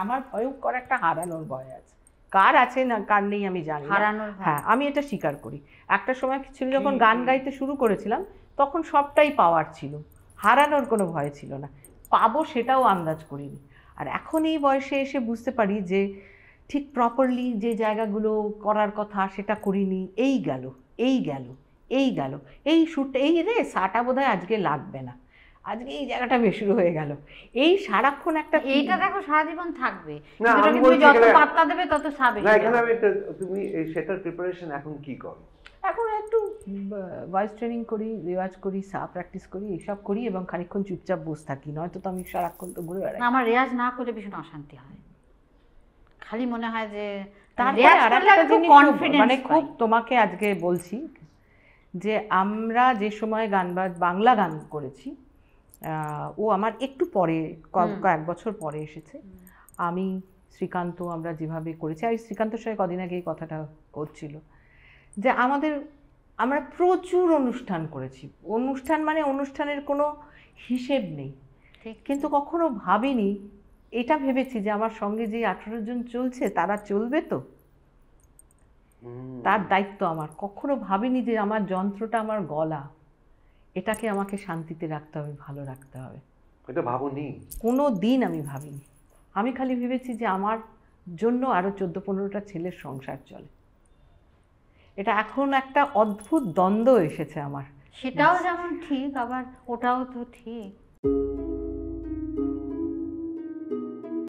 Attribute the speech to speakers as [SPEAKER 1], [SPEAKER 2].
[SPEAKER 1] আমার ভয়ঙ্কর একটা হারানোর ভয় আছে। কার আছে না কার নেই আমি জানি না,
[SPEAKER 2] হারানোর
[SPEAKER 1] হ্যাঁ আমি এটা স্বীকার করি। একটা সময় ছিল যখন গান গাইতে শুরু করেছিলাম তখন সবটাই পাওয়ার ছিল, হারানোর কোনো ভয় ছিল না, পাবো সেটাও আন্দাজ করিনি। আর এখন এই বয়সে এসে বুঝতে পারি যে ঠিক প্রপারলি যে জায়গাগুলো করার কথা সেটা করিনি, এই গেল এই গেল এই গেল, এই শ্যুটটা এই রে সাটা বোধহয় আজকে লাগবে না, আজকে এই জায়গাটা বেশি হয়ে গেল, এই সারাক্ষণ একটা
[SPEAKER 2] এইটা দেখো সারা জীবন থাকবে,
[SPEAKER 3] না,
[SPEAKER 2] কিন্তু
[SPEAKER 3] আমি
[SPEAKER 2] তুমি
[SPEAKER 3] বলছি
[SPEAKER 2] যত
[SPEAKER 3] এখানে-
[SPEAKER 2] পাত্তা দেবে তত সাবে
[SPEAKER 3] না এখানে আমি তুমি সেটার প্রিপারেশন এখন কি করো?
[SPEAKER 1] এখন একটু ভয়েস ট্রেনিং করি, রেওয়াজ করি, সা প্র্যাকটিস করি, এসব করি এবং খানিকক্ষণ চুপচাপ বসে থাকি, নয়তো তো আমি সারাক্ষণ তো ঘুরে বেড়াই।
[SPEAKER 2] আমার রেয়াজ না করলে ভীষণ অশান্তি হয়, খালি মনে হয় যে
[SPEAKER 1] তারপরে
[SPEAKER 2] রেয়াজ
[SPEAKER 1] আর
[SPEAKER 2] করলে
[SPEAKER 1] একটা
[SPEAKER 2] খুব
[SPEAKER 1] জিনিস
[SPEAKER 2] কনফিডেন্স
[SPEAKER 1] মানে খুব তোমাকে আজকে বলছি যে আমরা যে সময় বাংলা গান করেছি, ও আমার একটু পরে কয়েক বছর পরে এসেছে। আমি শ্রীকান্ত আমরা যেভাবে করেছি, আর শ্রীকান্তর সঙ্গে কদিন আগে এই কথাটা হচ্ছিল যে আমরা প্রচুর অনুষ্ঠান করেছি, অনুষ্ঠান মানে অনুষ্ঠানের কোনো হিসেব নেই, কিন্তু কখনো ভাবিনি, এটা ভেবেছি যে আমার সঙ্গে যে 18 জন চলছে তারা চলবে তো, তার দায়িত্ব আমার। কখনো ভাবিনি যে আমার যন্ত্রটা আমার গলা, এটাকে আমাকে শান্তিতে রাখতে হবে, ভালো রাখতে হবে,
[SPEAKER 3] এটা ভাবনি
[SPEAKER 1] কোনো দিন আমি ভাবিনি। আমি খালি ভেবেছি যে আমার জন্য আরও 14-15টা ছেলের সংসার চলে। এটা এখন একটা অদ্ভুত দ্বন্দ্ব এসেছে আমার।
[SPEAKER 2] সেটাও যেমন ঠিক, আবার ওটাও তো ঠিক।